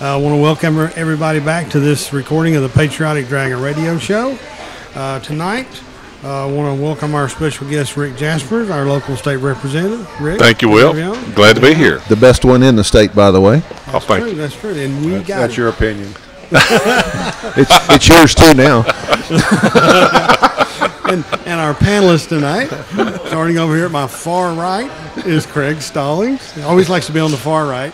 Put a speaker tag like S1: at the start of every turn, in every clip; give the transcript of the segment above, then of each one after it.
S1: I want to welcome everybody back to this recording of the Patriotic Dragon Radio Show. Tonight, I want to welcome our special guest, Rick Jasperse, our local state representative. Rick,
S2: thank you, Will. Glad to be here.
S3: The best one in the state, by the way.
S1: That's true. That's true. And
S4: that's your opinion.
S3: It's yours too now.
S1: And our panelist tonight, starting over here at my far right, is Craig Stallings. He always likes to be on the far right.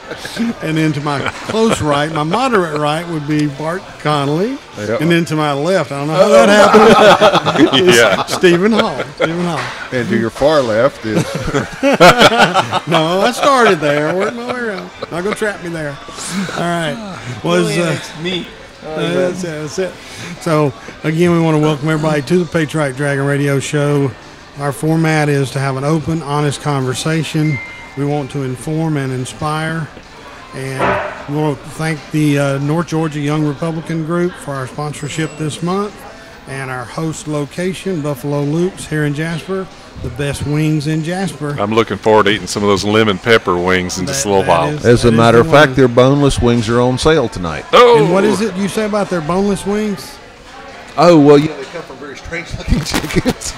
S1: And then to my close right, my moderate right, would be Bart Connolly. Yep. And then to my left, I don't know how that happened, is Stephen Hall.
S4: And to your far left is...
S1: No, I started there. I worked my way around. Not going to trap me there. All right.
S5: It's me.
S1: That's it. So, again, we want to welcome everybody to the Patriotic Dragon Radio Show. Our format is to have an open, honest conversation. We want to inform and inspire. And we want to thank the North Georgia Young Republican Group for our sponsorship this month. And our host location, Buffalo Luke's here in Jasper, the best wings in Jasper.
S2: I'm looking forward to eating some of those lemon pepper wings in just a little while.
S3: As a matter of fact, their boneless wings are on sale tonight.
S2: Oh!
S1: And what is it you say about their boneless wings?
S3: Oh, well, yeah, they come from very strange-looking chickens.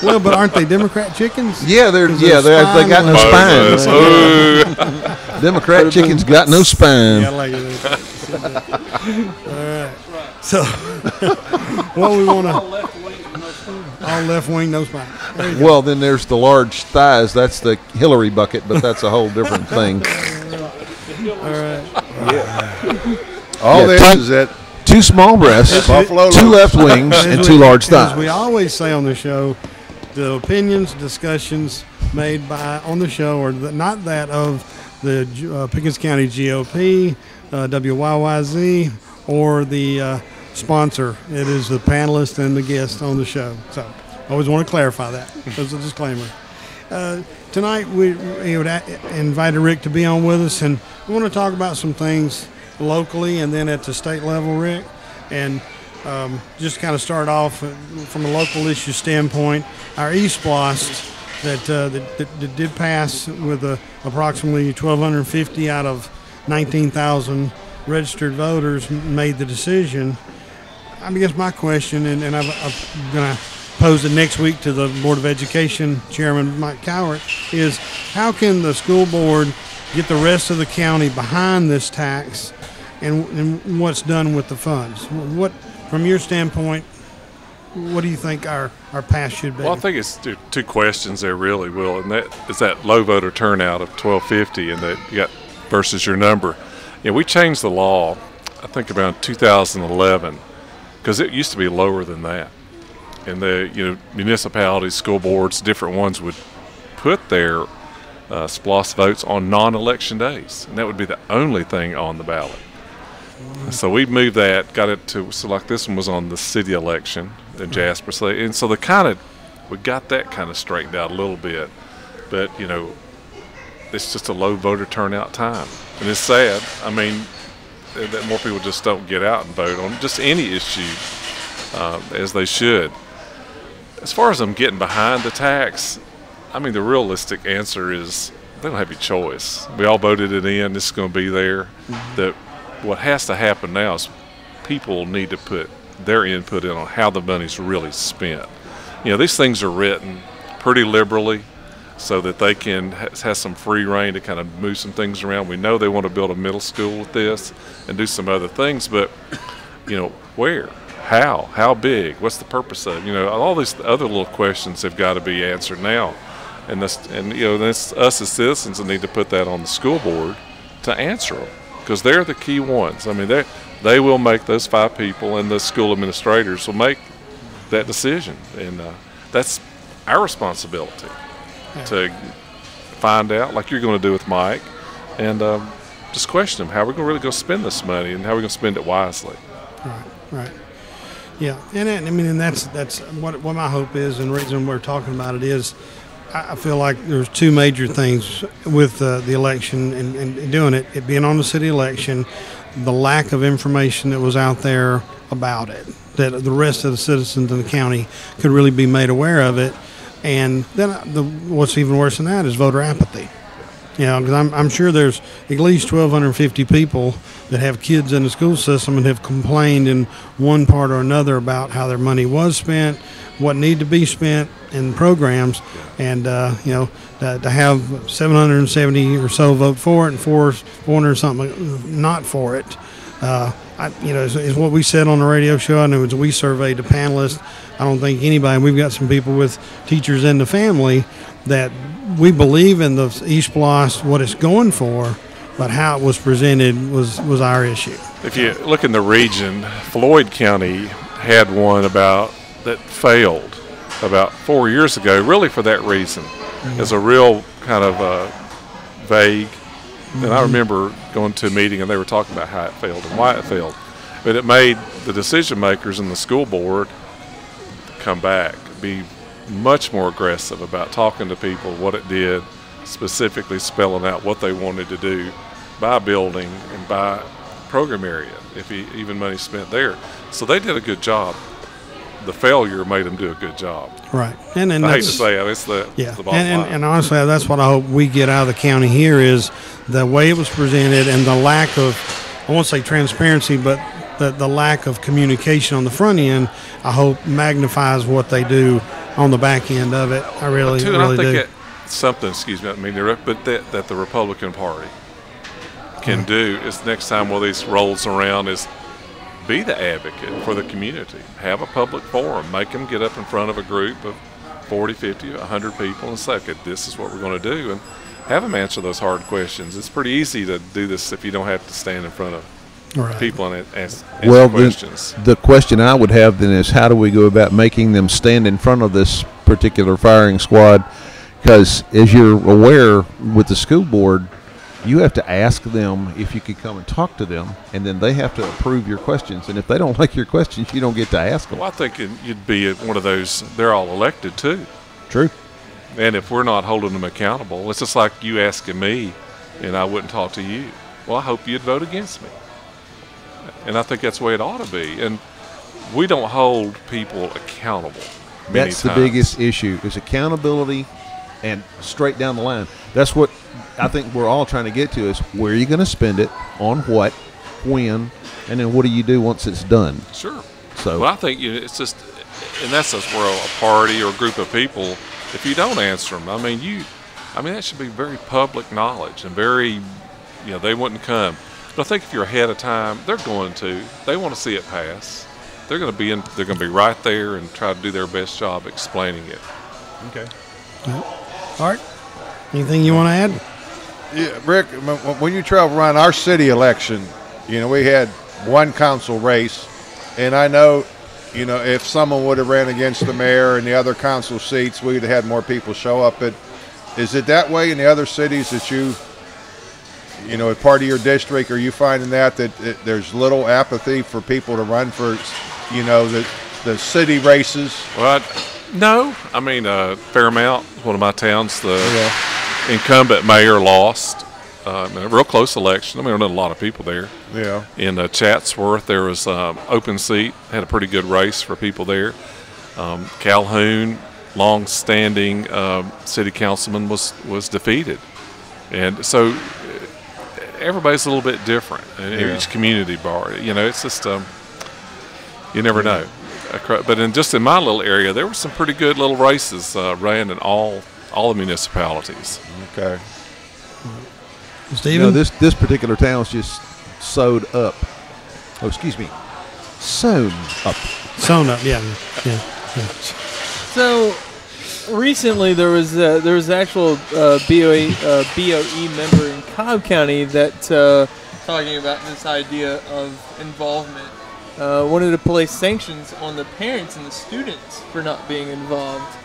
S1: Well, but aren't they Democrat chickens?
S3: Yeah, they got no spine. Democrat chickens got no spine.
S1: Yeah, I like it. All right. So, what we want to... All left wing, no spine.
S3: Well, then there's the large thighs. That's the Hillary bucket, but that's a whole different thing.
S1: All right.
S4: All this is that...
S3: 2 small breasts, 2 left wings, and 2 large thighs.
S1: As we always say on the show, the opinions, discussions made on the show are not that of the Pickens County GOP, WYYZ, or the sponsor. It is the panelist and the guest on the show. So I always want to clarify that as a disclaimer. Tonight we invited Rick to be on with us, and we want to talk about some things locally and then at the state level, Rick, and just kind of start off from a local issue standpoint. Our e-SPLOST that did pass with approximately 1,250 out of 19,000 registered voters made the decision. I guess my question, and I'm going to pose it next week to the Board of Education Chairman Mike Cowart, is how can the school board get the rest of the county behind this tax and what's done with the funds? What, from your standpoint, what do you think our path should be?
S2: Well, I think it's 2 questions there, really, Will, and that is that low voter turnout of 1,250 and that you got versus your number. Yeah, we changed the law, I think, around 2011, because it used to be lower than that. And the municipalities, school boards, different ones would put their SPLOST votes on non-election days, and that would be the only thing on the ballot. So we moved that, got it to, so like this one was on the city election in Jasperse, and so we got that kind of straightened out a little bit, but it's just a low voter turnout time, and it's sad. I mean, that more people just don't get out and vote on just any issue as they should. As far as them getting behind the tax, I mean, the realistic answer is they don't have any choice. We all voted it in. This is going to be there. What has to happen now is people need to put their input in on how the money's really spent. These things are written pretty liberally so that they can have some free reign to kind of move some things around. We know they want to build a middle school with this and do some other things, but, where? How big? What's the purpose of it? All these other little questions have got to be answered now. And that's us as citizens that need to put that on the school board to answer them, because they're the key ones. I mean, they will make, those 5 people, and the school administrators will make that decision, and that's our responsibility to find out, like you're going to do with Mike, and just question them how we're really going to spend this money and how we're going to spend it wisely.
S1: Right. Yeah, and that's what my hope is, and the reason we're talking about it is I feel like there's 2 major things with the election and doing it being on the city election, the lack of information that was out there about it, that the rest of the citizens in the county could really be made aware of it, and then what's even worse than that is voter apathy. You know, because I'm sure there's at least 1,250 people that have kids in the school system and have complained in one part or another about how their money was spent, what need to be spent in programs, and you know, to have 770 or so vote for it and 400 something not for it. You know, is what we said on the radio show. I know we surveyed the panelists. I don't think anybody. We've got some people with teachers in the family that we believe in the East Bloss, what it's going for, but how it was presented was our issue.
S2: If you look in the region, Floyd County had one that failed about 4 years ago, really for that reason. As a real kind of vague. And I remember going to a meeting and they were talking about how it failed and why it failed. But it made the decision makers in the school board come back, be much more aggressive about talking to people, what it did, specifically spelling out what they wanted to do by building and by program area, if even money spent there. So they did a good job. The failure made them do a good job.
S1: Right. And
S2: I hate to say it, it's the bottom line.
S1: And honestly, that's what I hope we get out of the county here is the way it was presented and the lack of, I won't say transparency, but the lack of communication on the front end, I hope magnifies what they do on the back end of it. I really do.
S2: I think something, excuse me, I mean, but that the Republican Party can do is next time one of these rolls around is be the advocate for the community. Have a public forum. Make them get up in front of a group of 40, 50, 100 people and say, okay, this is what we're going to do, and have them answer those hard questions. It's pretty easy to do this if you don't have to stand in front of people and ask questions.
S3: The question I would have then is how do we go about making them stand in front of this particular firing squad? Because as you're aware with the school board, you have to ask them if you could come and talk to them, and then they have to approve your questions. And if they don't like your questions, you don't get to ask them.
S2: Well, I think you'd be one of those, they're all elected too.
S3: True.
S2: And if we're not holding them accountable, it's just like you asking me and I wouldn't talk to you. Well, I hope you'd vote against me. And I think that's the way it ought to be. And we don't hold people accountable many
S3: That's
S2: times.
S3: the biggest issue is accountability and straight down the line. That's what I think we're all trying to get to is where are you going to spend it, on what, when, and then what do you do once it's done?
S2: Sure.
S3: So,
S2: well, I think it's just, in essence, we're a party or a group of people. If you don't answer them, I mean, that should be very public knowledge and very, they wouldn't come. But I think if you're ahead of time, they're going to. They want to see it pass. They're going to be They're going to be right there and try to do their best job explaining it.
S3: okay.
S1: Art, anything you want to add?
S4: Yeah, Rick, when you travel around our city election, we had one council race, and I know, if someone would have ran against the mayor and the other council seats, we'd have had more people show up. But is it that way in the other cities that as part of your district, are you finding that there's little apathy for people to run for, the city races?
S2: Well, no. I mean, Fairmount, one of my towns, the incumbent mayor lost a real close election. I mean, there were a lot of people there.
S4: Yeah.
S2: In Chatsworth, there was open seat, had a pretty good race for people there. Calhoun, long-standing city councilman, was defeated. And so everybody's a little bit different in each community bar. It's just you never know. But in my little area, there were some pretty good little races ran in all the municipalities.
S4: Okay.
S1: Stephen?
S3: This particular town's just sewed up. Oh, excuse me. Sewn up.
S1: Sewn up, yeah.
S5: So recently there was actual BOE member in Cobb County that talking about this idea of involvement. Wanted to place sanctions on the parents and the students for not being involved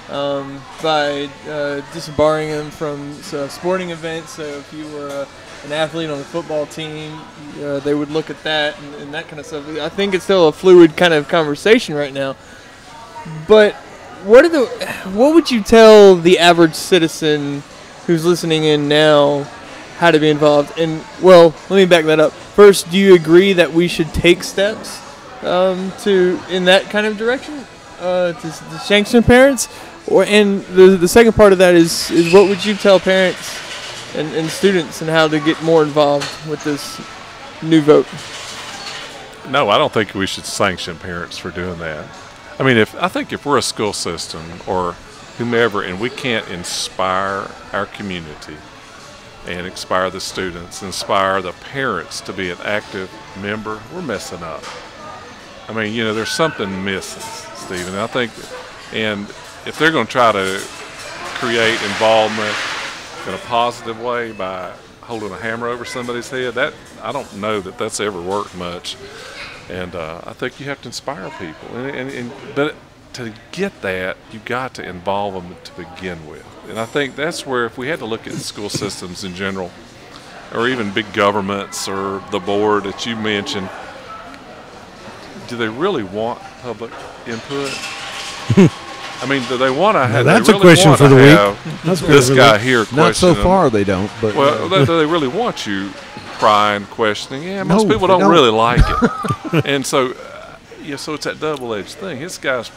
S5: by disbarring them from sporting events. So if you were an athlete on the football team, they would look at that and that kind of stuff. I think it's still a fluid kind of conversation right now. But what would you tell the average citizen who's listening in now how to be involved? And, well, let me back that up. First, do you agree that we should take steps in that kind of direction to sanction parents? And the second part of that is what would you tell parents and students and how to get more involved with this new vote?
S2: No, I don't think we should sanction parents for doing that. I mean, I think if we're a school system or whomever and we can't inspire our community and inspire the students, inspire the parents to be an active member, we're messing up. I mean, there's something missing, Stephen. I think, and if they're going to try to create involvement in a positive way by holding a hammer over somebody's head, that I don't know that that's ever worked much. And I think you have to inspire people. But to get that, you've got to involve them to begin with. And I think that's where, if we had to look at school systems in general, or even big governments or the board that you mentioned, do they really want public input? I mean, do they want to have?
S1: That's
S2: really
S1: a question for the week.
S2: That's this guy here questioning.
S3: Not so far, they don't. But
S2: well, do they really want you prying, questioning? Yeah, most people
S3: they
S2: don't really like it. And so, so it's that double-edged thing. This guy's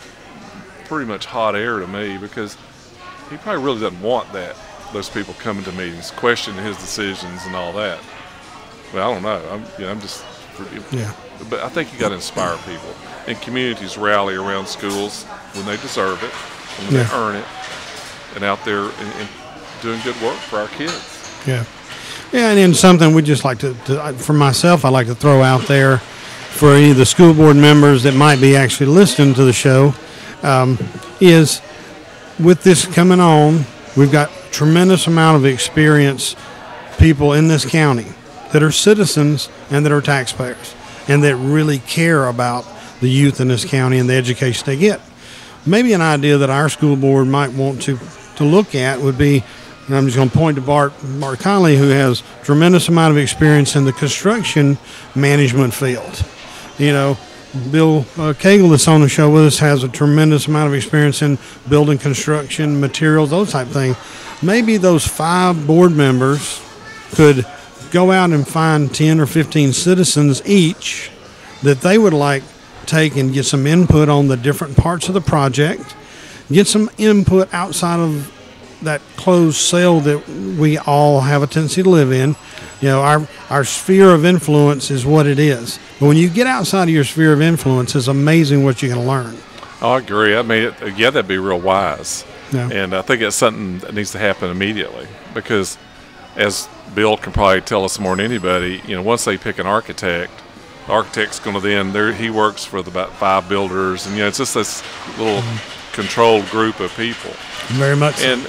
S2: pretty much hot air to me because he probably really doesn't want those people coming to meetings, questioning his decisions and all that. Well, I don't know. I'm just.
S1: Yeah.
S2: But I think you got to inspire people, and communities rally around schools when they deserve it, and when they earn it, and out there and doing good work for our kids.
S1: Yeah. Yeah, and then something we just like to, for myself, I like to throw out there for any of the school board members that might be actually listening to the show, is with this coming on, we've got tremendous amount of experienced people in this county that are citizens and that are taxpayers and that really care about the youth in this county and the education they get. Maybe an idea that our school board might want to look at would be, and I'm just going to point to Bart Conley, who has tremendous amount of experience in the construction management field. Bill Cagle, that's on the show with us, has a tremendous amount of experience in building construction, materials, those type of things. Maybe those 5 board members could go out and find 10 or 15 citizens each that they would like take and get some input on the different parts of the project, get some input outside of that closed cell that we all have a tendency to live in. Our sphere of influence is what it is. But when you get outside of your sphere of influence, it's amazing what you can learn.
S2: Oh, I agree. I mean, that'd be real wise.
S1: Yeah.
S2: And I think it's something that needs to happen immediately because, as Bill can probably tell us more than anybody, once they pick an architect, the architect's going to then, he works for about 5 builders, and it's just this little controlled group of people.
S1: Very much.
S2: And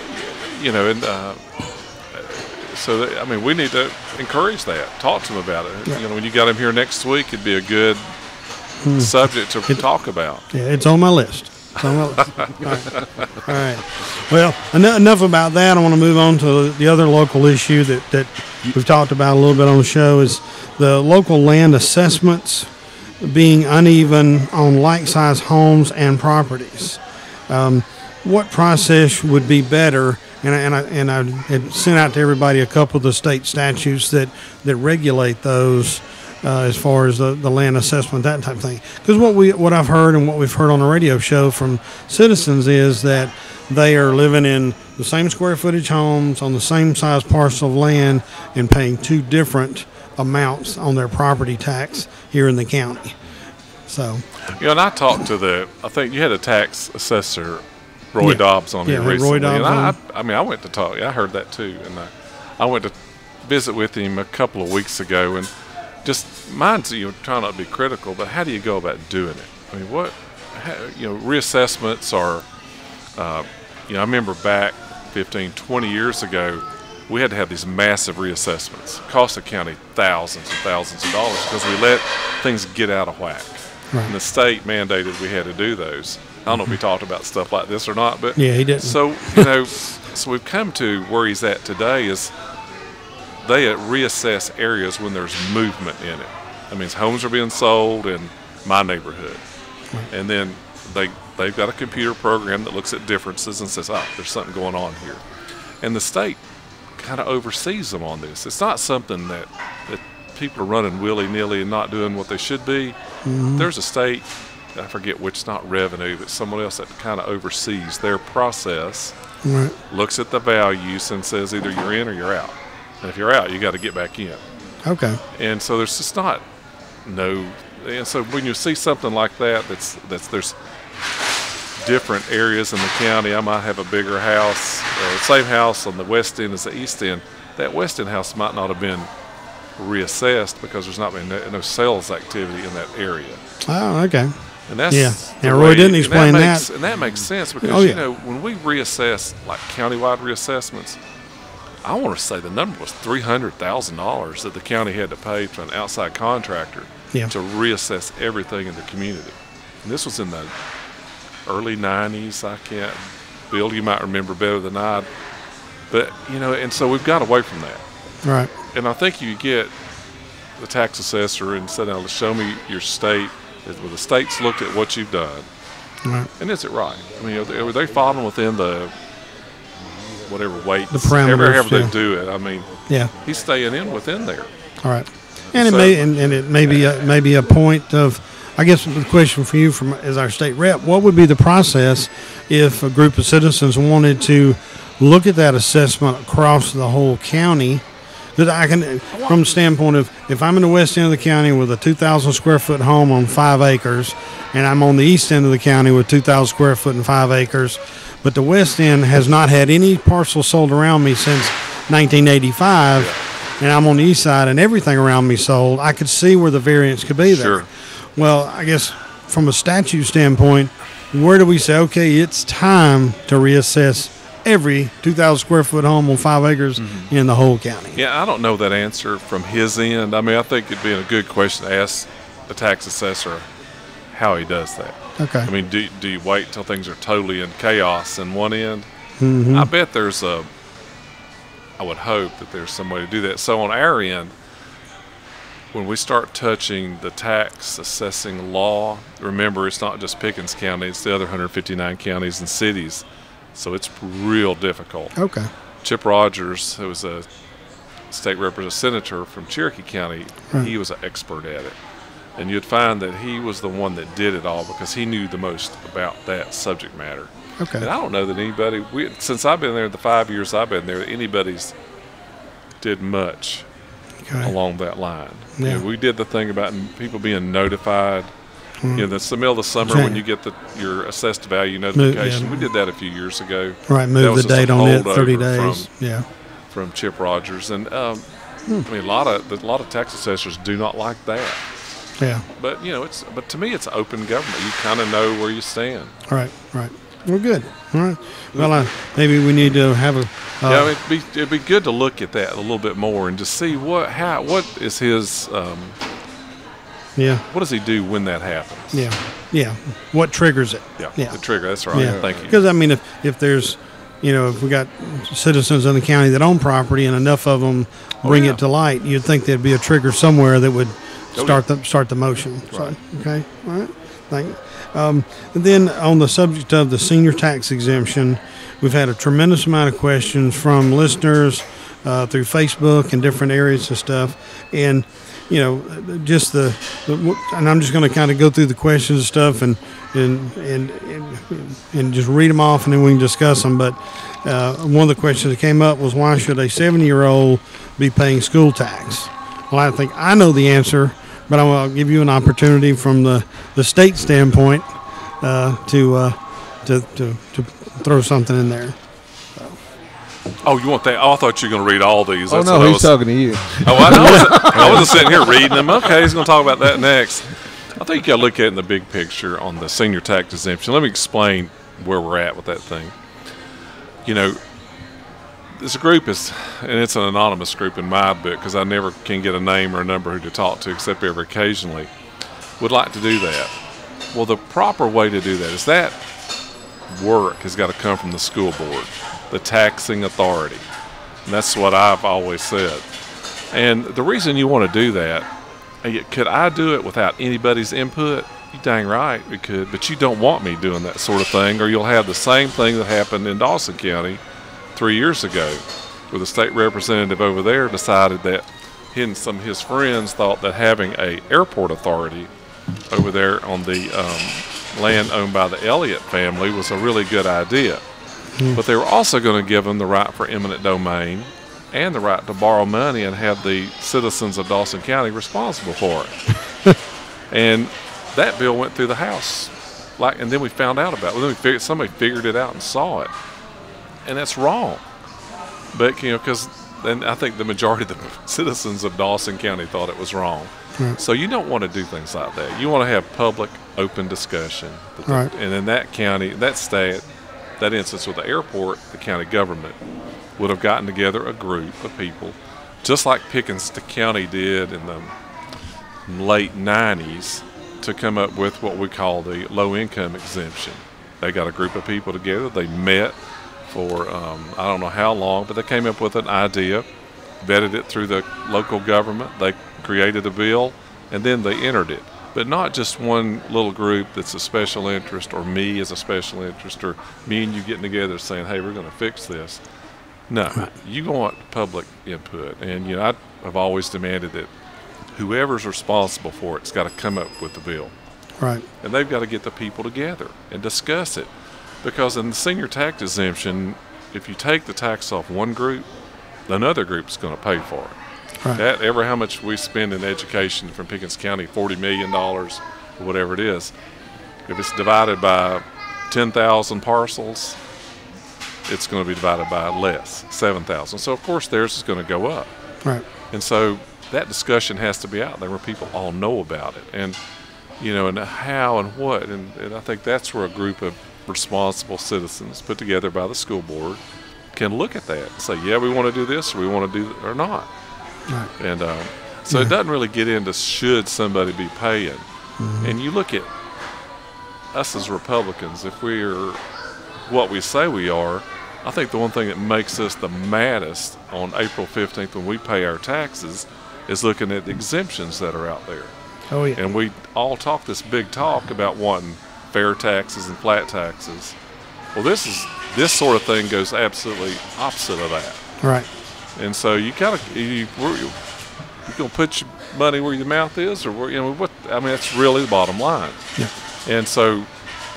S2: so we need to encourage that. Talk to them about it.
S1: Yeah.
S2: When you got him here next week, it'd be a good subject to talk about.
S1: Yeah, it's on my list. All right. Well, enough about that. I want to move on to the other local issue that we've talked about a little bit on the show is the local land assessments being uneven on like-sized homes and properties. What process would be better? And I had sent out to everybody a couple of the state statutes that regulate those as far as the land assessment, that type of thing. Because what I've heard and what we've heard on the radio show from citizens is that they are living in the same square footage homes on the same size parcel of land and paying 2 different amounts on their property tax here in the county. So,
S2: and I talked to I think you had a tax assessor, Roy Dobbs, on here recently.
S1: Roy Dobbs.
S2: And I went to talk. I heard that too, and I went to visit with him a couple of weeks ago, and just mine's trying not to be critical, but how do you go about doing it? I mean, reassessments are. I remember back 15, 20 years ago, we had to have these massive reassessments. It cost the county thousands and thousands of dollars because we let things get out of whack. Right. And the state mandated we had to do those. I don't know if we talked about stuff like this or not, but
S1: yeah, he didn't.
S2: So so we've come to where he's at today is they reassess areas when there's movement in it. That means homes are being sold in my neighborhood, and then they've got a computer program that looks at differences and says, there's something going on here, and the state kind of oversees them on this. It's not something that people are running willy-nilly and not doing what they should be. Mm-hmm. There's a state, I forget which, not revenue, but someone else that kind of oversees their process, right. Looks at the values and says either you're in or you're out. And if you're out, you got to get back in.
S1: Okay.
S2: And so there's just not and so when you see something like that, there's different areas in the county. I might have a bigger house, same house on the west end as the east end. That west end house might not have been reassessed because there's not been no sales activity in that area.
S1: Oh, okay.
S2: And that's
S1: yeah. Roy didn't explain that.
S2: And that makes sense because, you know, when we reassess, like countywide reassessments, I want to say the number was $300,000 that the county had to pay to an outside contractor to reassess everything in the community. And this was in the early 90s. Bill, you might remember better than I. But, you know, and so we've got away from that.
S1: Right.
S2: And I think you get the tax assessor and say, now, show me your state. Well, the state's looked at what you've done.
S1: Right.
S2: And is it right? I mean, are they falling within the whatever weight,
S1: the parameters,
S2: however they do it? I mean, he's staying within there.
S1: All right. And it may be a point of, I guess the question for you as our state rep, what would be the process if a group of citizens wanted to look at that assessment across the whole county? That I can, from the standpoint of, if I'm in the west end of the county with a 2,000 square foot home on 5 acres, and I'm on the east end of the county with 2,000 square foot and 5 acres, but the west end has not had any parcels sold around me since 1985, and I'm on the east side and everything around me sold, I could see where the variance could be there.
S2: Sure.
S1: Well, I guess from a statute standpoint, where do we say, okay, it's time to reassess every 2,000 square foot home on 5 acres in the whole county?
S2: Yeah, I don't know that answer from his end. I mean, I think it'd be a good question to ask the tax assessor how he does that.
S1: Okay.
S2: I mean, do you wait till things are totally in chaos in one end? I bet I would hope that there's some way to do that. So on our end, when we start touching the tax assessing law, remember, it's not just Pickens County, it's the other 159 counties and cities. So it's real difficult.
S1: Okay.
S2: Chip Rogers, who was a state representative senator from Cherokee County, he was an expert at it. And you'd find that he was the one that did it all because he knew the most about that subject matter.
S1: Okay.
S2: And I don't know that anybody, since I've been there, the 5 years I've been there, anybody's did much along that line.
S1: Yeah.
S2: You know, we did the thing about people being notified. You know, the middle of the summer when you get your assessed value notification. We did that a few years ago.
S1: Right, move the date on it 30 days.
S2: From Chip Rogers, and I mean, a lot of tax assessors do not like that.
S1: Yeah.
S2: But you know, but to me, it's open government. You kind of know where you stand.
S1: Right. Well, good. All right. Well, maybe we need to have a.
S2: Yeah, it'd be good to look at that a little bit more and just see what is his. What does he do when that happens?
S1: Yeah. What triggers it?
S2: Yeah. The trigger. That's right. Yeah. Thank you.
S1: Because I mean, if there's, if we got citizens in the county that own property and enough of them bring it to light, you'd think there'd be a trigger somewhere that would start the motion.
S2: Right.
S1: So, okay. All right. Thank you. And then on the subject of the senior tax exemption, we've had a tremendous amount of questions from listeners through Facebook and different areas and stuff, and. Just and I'm just going to kind of go through the questions and stuff and just read them off, and then we can discuss them. But one of the questions that came up was, why should a 70-year-old be paying school tax? Well, I think I know the answer, but I'll give you an opportunity from the state standpoint to throw something in there.
S2: Oh, you want that? Oh, I thought you were going to read all these.
S3: That's he's talking to you.
S2: Oh, I wasn't sitting here reading them. Okay, he's going to talk about that next. I think you got to look at it in the big picture on the senior tax exemption. Let me explain where we're at with that thing. This group and it's an anonymous group in my book because I never can get a name or a number who to talk to except every occasionally, would like to do that. Well, the proper way to do that is that work has got to come from the school board, the taxing authority. And that's what I've always said. And the reason you want to do that, could I do it without anybody's input? You dang right we could, but you don't want me doing that sort of thing, or you'll have the same thing that happened in Dawson County 3 years ago, where the state representative over there decided that some of his friends thought that having a airport authority over there on the land owned by the Elliott family was a really good idea. But they were also going to give them the right for eminent domain and the right to borrow money and have the citizens of Dawson County responsible for it. And that bill went through the House, and then we found out about it. Then somebody figured it out and saw it, and that's wrong. But because then I think the majority of the citizens of Dawson County thought it was wrong.
S1: Right.
S2: So you don't want to do things like that. You want to have public, open discussion.
S1: Right.
S2: And in that county, that instance with the airport, the county government would have gotten together a group of people, just like Pickens County did in the late 90s, to come up with what we call the low-income exemption. They got a group of people together. They met for I don't know how long, but they came up with an idea, vetted it through the local government. They created a bill, and then they entered it. But not just one little group that's a special interest, or me as a special interest, or me and you getting together saying, hey, we're going to fix this. No, you want public input. And, I have always demanded that whoever's responsible for it's got to come up with the bill.
S1: Right.
S2: And they've got to get the people together and discuss it. Because in the senior tax exemption, if you take the tax off one group, another group's going to pay for it.
S1: Right.
S2: How much we spend in education from Pickens County, $40 million, or whatever it is, if it's divided by 10,000 parcels, it's going to be divided by less, 7,000. So, of course, theirs is going to go up.
S1: Right.
S2: And so that discussion has to be out there where people all know about it. And, and how and what. And I think that's where a group of responsible citizens put together by the school board can look at that and say, yeah, we want to do this, or we want to do it, or not.
S1: Right.
S2: And so it doesn't really get into should somebody be paying. Mm-hmm. And you look at us as Republicans, if we're what we say we are, I think the one thing that makes us the maddest on April 15th when we pay our taxes is looking at the exemptions that are out there.
S1: Oh, yeah.
S2: And we all talk this big talk about wanting fair taxes and flat taxes. Well, this sort of thing goes absolutely opposite of that.
S1: Right.
S2: And so you kind of you gonna put your money where your mouth is, or what? I mean, that's really the bottom line.
S1: Yeah.
S2: And so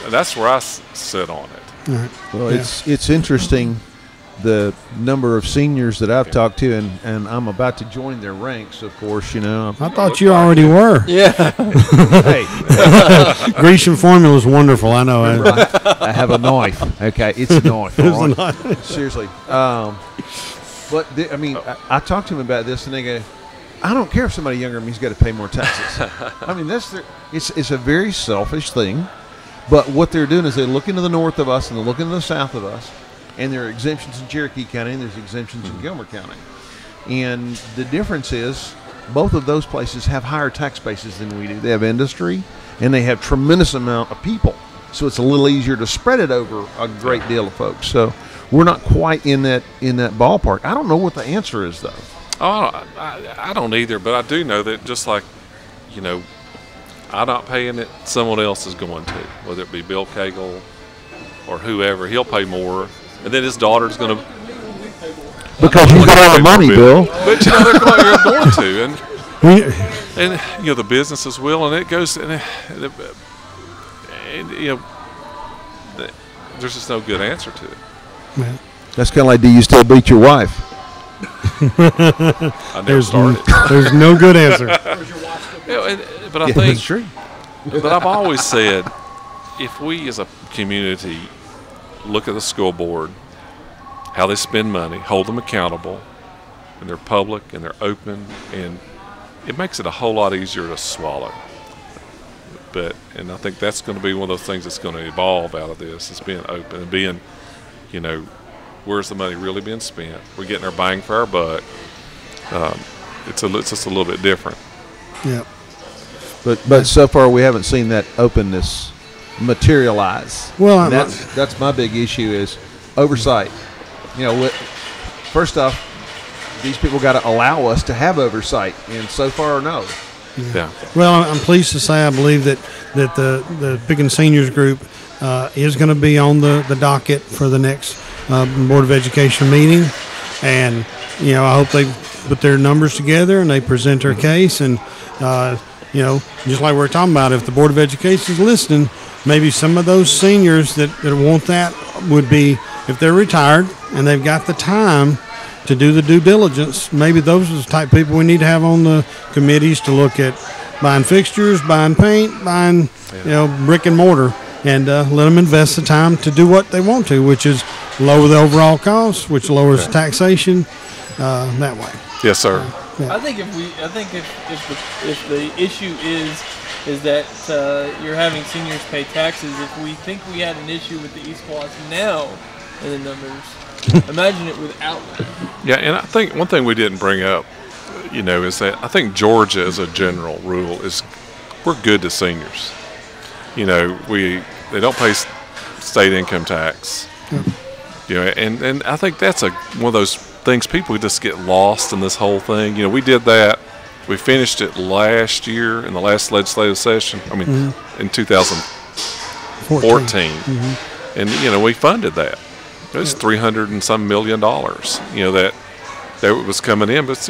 S2: that's where I sit on it.
S1: Right.
S3: Well, it's interesting, the number of seniors that I've talked to, and I'm about to join their ranks, of course,
S1: I thought you already were.
S5: Yeah.
S3: Hey,
S1: Grecian formula is wonderful. I know.
S3: I have a knife. Okay, it's a knife.
S1: It's
S3: all
S1: a
S3: right?
S1: knife.
S3: Seriously. But I talked to them about this, and they go, I don't care if somebody younger than me's got to pay more taxes. I mean, it's a very selfish thing. But what they're doing is they look into the north of us and they look into the south of us, and there are exemptions in Cherokee County and there's exemptions in Gilmer County. And the difference is both of those places have higher tax bases than we do. They have industry and they have tremendous amount of people. So it's a little easier to spread it over a great deal of folks. So we're not quite in that ballpark. I don't know what the answer is, though.
S2: Oh, I don't either, but I do know that just like, I'm not paying it, someone else is going to, whether it be Bill Cagle or whoever. He'll pay more, and then his daughter's going to.
S3: Because you've got all the money, Bill.
S2: But they're going to, and the businesses will, and it goes, and there's just no good answer to it.
S1: Yeah.
S3: That's kind of like, do you still beat your wife?
S2: I never started.
S1: There's no good answer.
S2: But I think
S3: that's true.
S2: But I've always said, if we as a community look at the school board, how they spend money, hold them accountable, and they're public and they're open, and it makes it a whole lot easier to swallow. And I think that's going to be one of those things that's going to evolve out of this, is being open and being, where's the money really being spent? We're getting our bang for our buck. It's just a little bit different.
S1: Yeah.
S3: But so far we haven't seen that openness materialize.
S1: Well,
S3: that's my big issue is oversight. First off, these people got to allow us to have oversight, and so far, no.
S2: Yeah.
S1: Well, I'm pleased to say I believe that the Pickens Seniors Group is going to be on the docket for the next Board of Education meeting, and I hope they put their numbers together and they present their case, and just like we're talking about, if the Board of Education is listening, maybe some of those seniors that want that would be, if they're retired and they've got the time to do the due diligence. Maybe those are the type of people we need to have on the committees to look at buying fixtures, buying paint, buying brick and mortar, and let them invest the time to do what they want to, which is lower the overall cost, which lowers taxation that way.
S2: Yes, sir.
S5: I think if the issue is that you're having seniors pay taxes, if we think we had an issue with the equalize now in the numbers, imagine it without that.
S2: Yeah, and I think one thing we didn't bring up, is that I think Georgia, as a general rule, is we're good to seniors. They don't pay state income tax. And I think that's one of those things people just get lost in this whole thing. We did that. We finished it last year in the last legislative session. I mean, in 2014, and we funded that. It was $300 and some million. That was coming in, but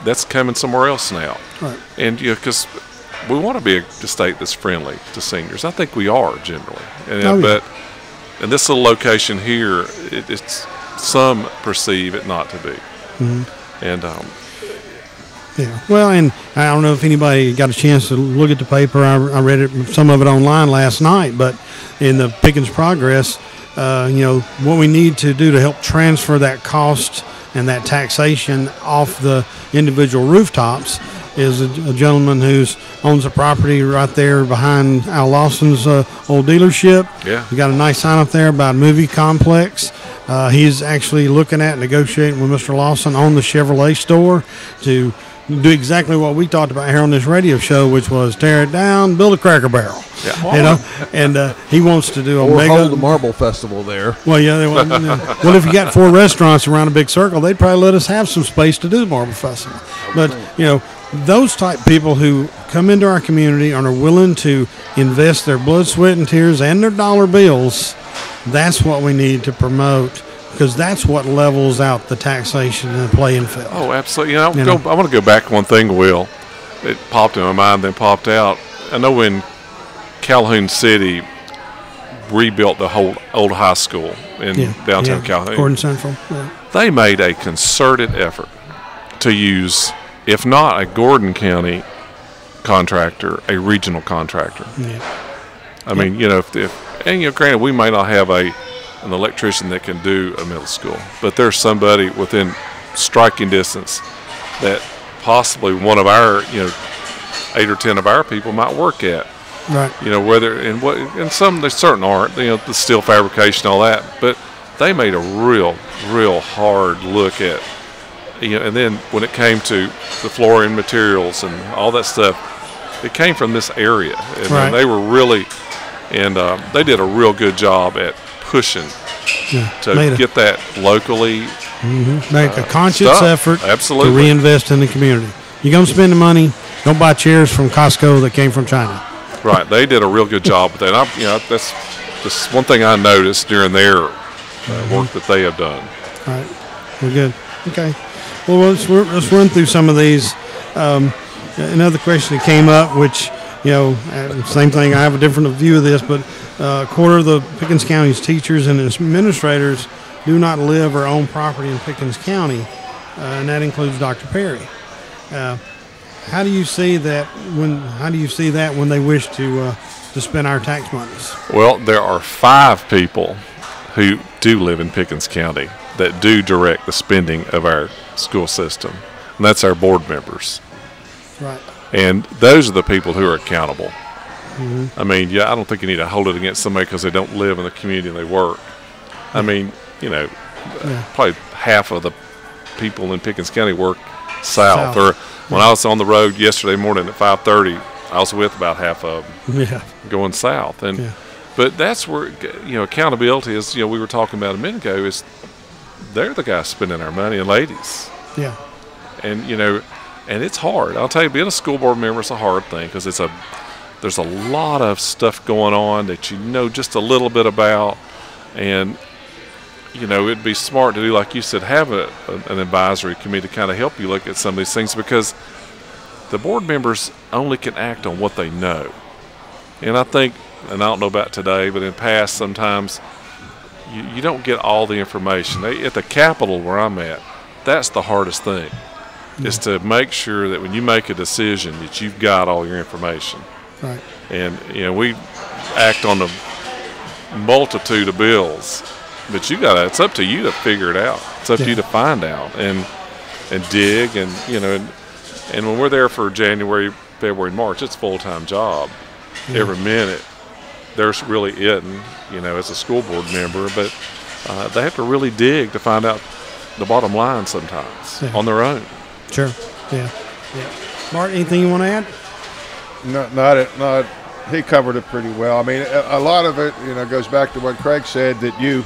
S2: that's coming somewhere else now.
S1: Right.
S2: And because we want to be a state that's friendly to seniors. I think we are generally, but in this little location here, it's some perceive it not to be. And
S1: well, and I don't know if anybody got a chance to look at the paper. I read some of it online last night, but in the Pickens Progress, what we need to do to help transfer that cost and that taxation off the individual rooftops is a gentleman who owns a property right there behind Al Lawson's old dealership.
S2: Yeah.
S1: He got a nice sign up there about a movie complex. He's actually looking at negotiating with Mr. Lawson on the Chevrolet store to do exactly what we talked about here on this radio show, which was tear it down, build a Cracker Barrel.
S2: Yeah.
S1: And he wants to do a
S3: or
S1: mega
S3: hold the Marble Festival there.
S1: Well, yeah. Well, if you got 4 restaurants around a big circle, they'd probably let us have some space to do the Marble Festival. But those type people who come into our community and are willing to invest their blood, sweat, and tears and their dollar bills, that's what we need to promote, because that's what levels out the taxation and the playing field.
S2: Oh, absolutely. I want to go back one thing, Will. It popped in my mind, then popped out. I know when Calhoun City rebuilt the whole old high school in downtown Calhoun,
S1: Gordon Central. Yeah.
S2: They made a concerted effort to use, if not a Gordon County contractor, a regional contractor.
S1: Yeah.
S2: I mean, granted, we may not have an electrician that can do a middle school, but there's somebody within striking distance that possibly one of our, 8 or 10 of our people might work at.
S1: Right.
S2: And some there certain aren't, the steel fabrication, all that, but they made a real hard look at, and then when it came to the flooring materials and all that stuff, it came from this area, and they were really, and they did a real good job at pushing to get that locally.
S1: Make a conscious effort
S2: Absolutely.
S1: to reinvest in the community. You're going to spend the money, don't buy chairs from Costco that came from China.
S2: Right, they did a real good job with that. That's just one thing I noticed during their work that they have done.
S1: All right, we're good. Okay, well let's run through some of these. Another question that came up, which same thing. I have a different view of this, but a quarter of the Pickens County's teachers and administrators do not live or own property in Pickens County, and that includes Dr. Perry. How do you see that when they wish to spend our tax monies?
S2: Well, there are 5 people who do live in Pickens County that do direct the spending of our school system, and that's our board members.
S1: Right.
S2: And those are the people who are accountable. I mean, I don't think you need to hold it against somebody because they don't live in the community and they work. I mean, probably half of the people in Pickens County work south. Or when I was on the road yesterday morning at 5:30, I was with about half of them going south. And but that's where accountability is. We were talking about a minute ago. Is they're the guys spending our money, and ladies.
S1: Yeah.
S2: And and it's hard. I'll tell you, being a school board member is a hard thing because there's a lot of stuff going on that just a little bit about, and it'd be smart to do, like you said, have an advisory committee to kind of help you look at some of these things, because the board members only can act on what they know. And I think, and I don't know about today, but in the past sometimes you don't get all the information. At the Capitol where I'm at, that's the hardest thing, is to make sure that when you make a decision that you've got all your information.
S1: Right.
S2: And, we act on a multitude of bills, but it's up to you to figure it out. It's up to you to find out and dig and when we're there for January, February, March, it's a full-time job. Every minute there's really isn't, as a school board member, but they have to really dig to find out the bottom line sometimes on their own.
S1: Sure. Yeah. Bart, anything you want to add?
S4: Not. He covered it pretty well. I mean, a lot of it, goes back to what Craig said, that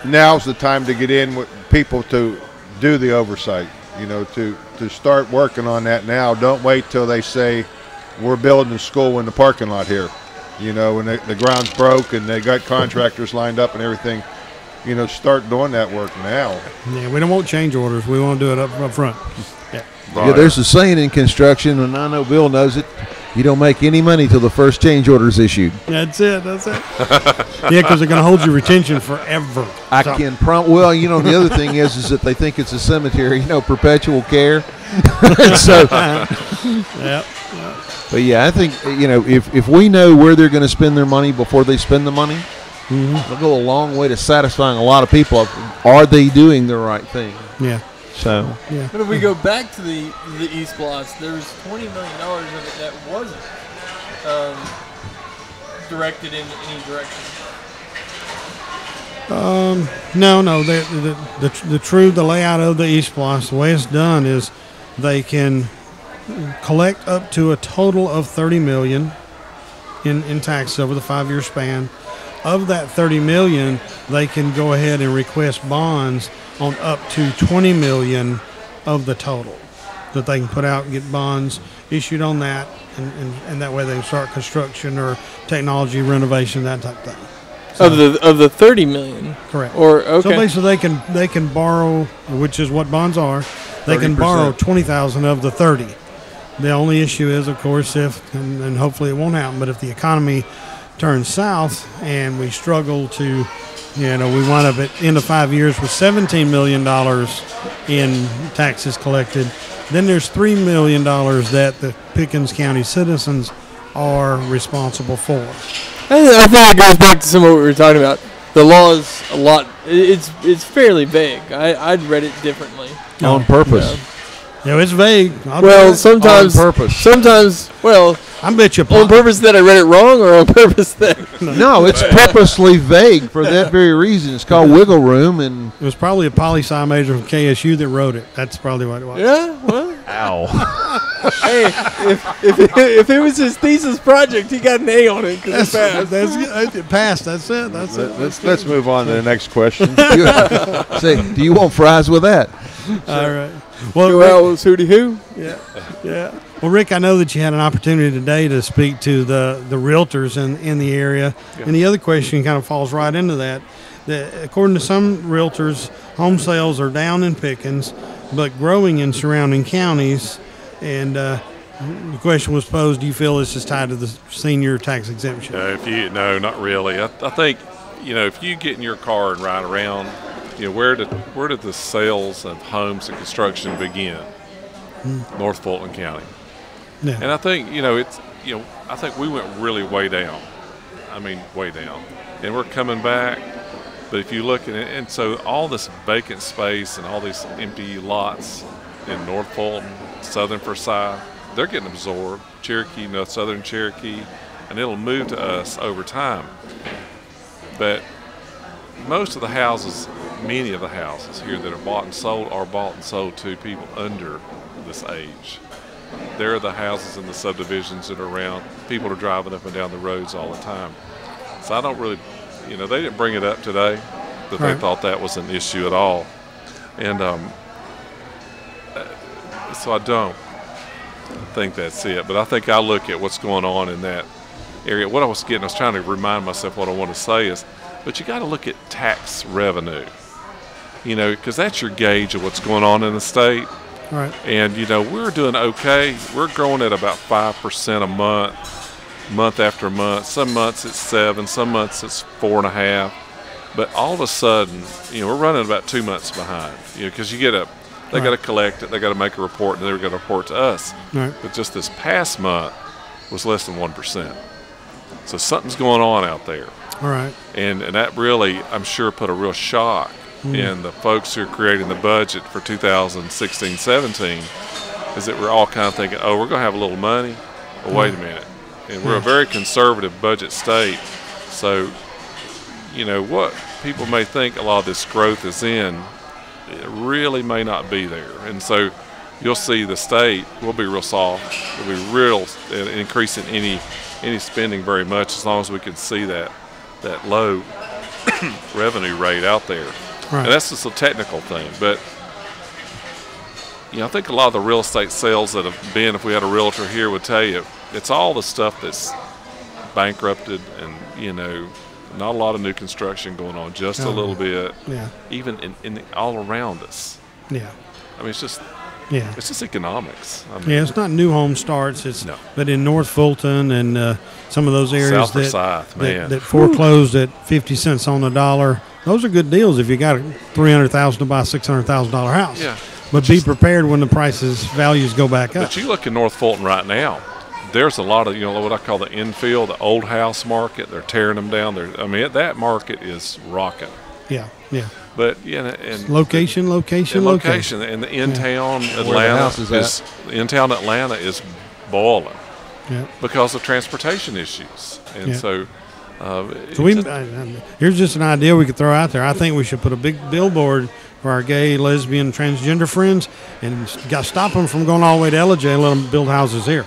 S4: now's the time to get in with people to do the oversight, to start working on that now. Don't wait till they say we're building a school in the parking lot here, when the ground's broke and they got contractors lined up and everything. Start doing that work now.
S1: Yeah, we don't want change orders. We want to do it up front. Yeah.
S2: Right.
S3: Yeah, there's a saying in construction, and I know Bill knows it. You don't make any money till the first change order is issued.
S1: That's it. Yeah, because they're going to hold your retention forever.
S3: I can well, the other thing is that they think it's a cemetery, perpetual care. So,
S1: yeah.
S3: But yeah, I think if we know where they're going to spend their money before they spend the money, it'll go a long way to satisfying a lot of people. Are they doing the right thing?
S1: Yeah.
S3: So.
S1: Yeah.
S5: But if we go back to the East Blocks, there was $20 million of it that wasn't directed in any direction.
S1: No. The layout of the East Blocks, the way it's done is they can collect up to a total of $30 million in taxes over the 5-year span. Of that $30 million, they can go ahead and request bonds on up to $20 million of the total that they can put out and get bonds issued on that, and that way they can start construction or technology renovation, that type of thing. So,
S5: of the $30 million,
S1: correct.
S5: Or okay.
S1: So basically, they can borrow, which is what bonds are. They 30%. Can borrow $20,000 of the 30. The only issue is, of course, and hopefully it won't happen, but if the economy turns south and we struggle to, we wind up at end of 5 years with $17 million in taxes collected, then there's $3 million that the Pickens County citizens are responsible for.
S5: I think it goes back to some of what we were talking about. The law is a lot. It's fairly vague. I'd read it differently.
S3: On purpose.
S1: It's vague.
S5: Sometimes
S3: on purpose.
S5: Sometimes,
S1: I bet you
S5: on purpose that I read it wrong, or on purpose that
S3: no, it's purposely vague for that very reason. It's called wiggle room, and
S1: it was probably a poli-sci major from KSU that wrote it. That's probably what it was.
S5: Yeah, well,
S3: ow.
S5: Hey, if it was his thesis project, he got an A on it because
S1: it passed. That's it.
S4: Let's move on to the next question.
S3: Say, do you want fries with that?
S1: All right. Well,
S5: who?
S1: Yeah. Well, Rick, I know that you had an opportunity today to speak to the realtors in the area, and the other question kind of falls right into that. According to some realtors, home sales are down in Pickens, but growing in surrounding counties. And the question was posed: do you feel this is tied to the senior tax exemption?
S2: No, not really. I think if you get in your car and ride around, where did the sales of homes and construction begin? North Fulton County.
S1: Yeah.
S2: And I think I think we went really way down. I mean, way down, and we're coming back. But if you look at it, and so all this vacant space and all these empty lots in North Fulton, Southern Forsyth, they're getting absorbed. Cherokee, Southern Cherokee, and it'll move to us over time. But most of the houses, many of the houses here that are bought and sold to people under this age. They're the houses in the subdivisions that are around. People are driving up and down the roads all the time. So I don't really, they didn't bring it up today, that they thought that was an issue at all. And so I don't think that's it. But I think I look at what's going on in that area. What I was trying to remind myself what I want to say is, but you got to look at tax revenue, because that's your gauge of what's going on in the state.
S1: Right.
S2: And, we're doing okay. We're growing at about 5% a month after month. Some months it's 7, some months it's 4.5. But all of a sudden, we're running about 2 months behind. Because they got to collect it, they got to make a report, and they're going to report to us.
S1: Right.
S2: But just this past month was less than 1%. So something's going on out there.
S1: All right.
S2: And that really, I'm sure, put a real shock in the folks who are creating the budget for 2016-17, is that we're all kind of thinking, oh, we're going to have a little money. Well, wait a minute. And we're a very conservative budget state. So, what people may think a lot of this growth is in, it really may not be there. And so you'll see the state will be real soft. It'll be real increasing any spending very much, as long as we can see that low revenue rate out there.
S1: Right.
S2: And that's just a technical thing. But, I think a lot of the real estate sales that have been, if we had a realtor here, would tell you, it's all the stuff that's bankrupted and, not a lot of new construction going on, just a little bit, even in all around us.
S1: Yeah.
S2: I mean, it's just economics.
S1: It's not new home starts. But in North Fulton and some of those areas that foreclosed at 50 cents on the dollar, those are good deals if you got $300,000 to buy a $600,000 house.
S2: Yeah.
S1: But be prepared when the values go back up.
S2: But you look in North Fulton right now, there's a lot of, what I call the infill, the old house market. They're tearing them down. That market is rocking.
S1: Yeah.
S2: But and
S1: location.
S2: And the in-town Atlanta is boiling.
S1: Yeah.
S2: Because of transportation issues, and so
S1: here's just an idea we could throw out there. I think we should put a big billboard for our gay, lesbian, transgender friends, and stop them from going all the way to LJ and let them build houses here,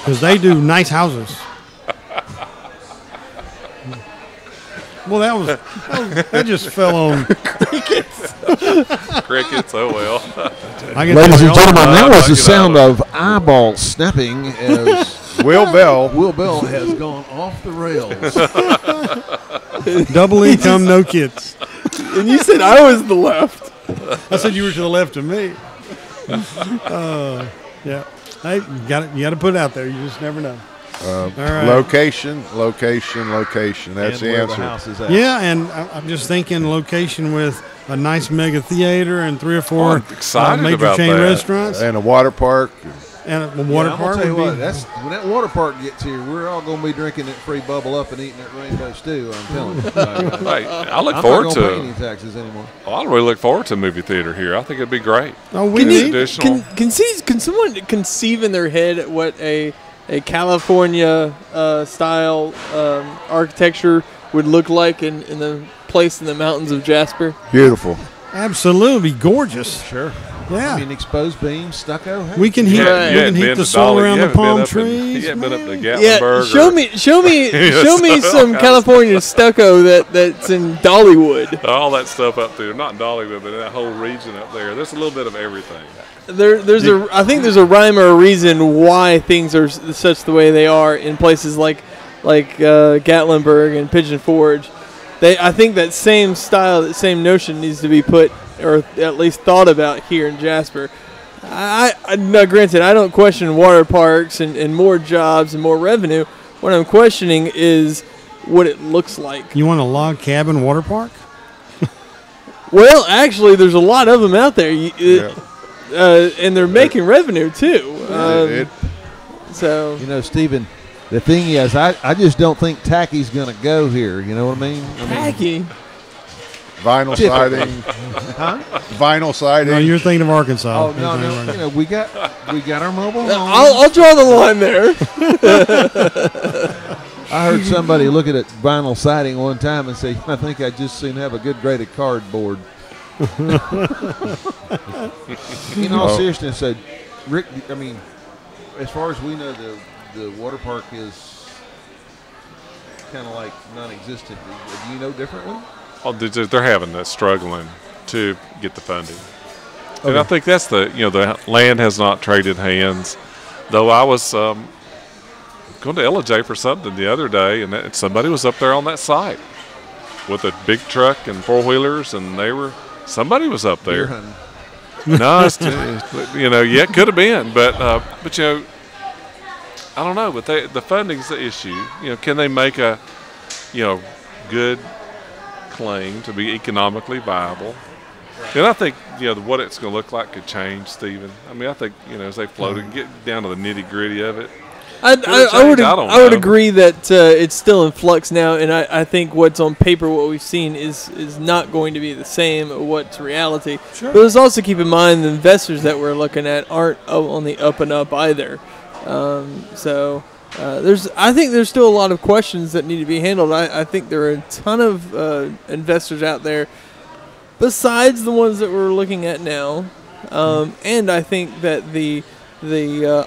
S1: because they do nice houses. Well, that just fell on crickets.
S2: Crickets, oh well.
S3: Ladies and gentlemen, that was the sound of eyeball snapping as
S4: Will Bell
S3: has gone off the rails.
S1: Double income, no kids.
S5: And you said I was the left.
S1: I said you were to the left of me. Yeah. Hey, you got to put it out there. You just never know.
S4: All right. Location. That's the answer.
S1: Yeah, and I'm just thinking location with a nice mega theater and 3 or 4 major chain restaurants.
S4: And a water park.
S1: And a water park.
S3: I'll tell you what, when that water park gets here, we're all going to be drinking that free bubble up and eating that rainbow stew. I'm telling you.
S2: Hey, I look forward to
S3: it. I'm not going to pay any taxes anymore.
S2: Well, I really look forward to a movie theater here. I think it'd be great.
S1: Oh, we need
S2: additional.
S5: Can someone conceive in their head what a California style architecture would look like in the place in the mountains of Jasper?
S4: Beautiful.
S1: Absolutely gorgeous.
S3: Sure.
S1: Yeah.
S3: I mean, exposed beams, stucco. Hey.
S1: We can heat the soil around the palm trees.
S2: Yeah, been up to Gatlinburg.
S5: Show me some California stucco that's in Dollywood.
S2: All that stuff up there, not in Dollywood, but in that whole region up there. There's a little bit of everything.
S5: I think there's a rhyme or a reason why things are such the way they are in places like Gatlinburg and Pigeon Forge. I think that same style, that same notion needs to be put, or at least thought about here in Jasper. Now, granted, I don't question water parks and more jobs and more revenue. What I'm questioning is what it looks like.
S1: You want a log cabin water park?
S5: Well, actually, there's a lot of them out there, and they're making revenue too. So
S3: Stephen, the thing is, I just don't think tacky's going to go here. You know what I mean?
S5: Tacky.
S4: Vinyl siding.
S3: Huh?
S4: Vinyl siding.
S1: No, you're thinking of Arkansas.
S3: Oh no! We got our mobile home.
S5: I'll draw the line there.
S3: I heard somebody look at vinyl siding one time and say, "I think I just soon have a good grade of cardboard." In all seriousness, Rick, I mean, as far as we know, the water park is kind of like non-existent. Do you know differently?
S2: Oh, they're struggling to get the funding, and I think that's the land has not traded hands. Though I was going to LJ for something the other day, and somebody was up there on that site with a big truck and 4-wheelers, and somebody was up there. No, it could have been, but I don't know. But the funding's the issue. Can they make a good claim to be economically viable. And I think, what it's going to look like could change, Stephen. I mean, I think, as they float and get down to the nitty-gritty of it.
S5: I would agree that it's still in flux now, and I think what's on paper, what we've seen, is not going to be the same what's reality.
S1: Sure.
S5: But let's also keep in mind the investors that we're looking at aren't on the up and up either. I think there's still a lot of questions that need to be handled. I think there are a ton of investors out there besides the ones that we're looking at now, and I think that the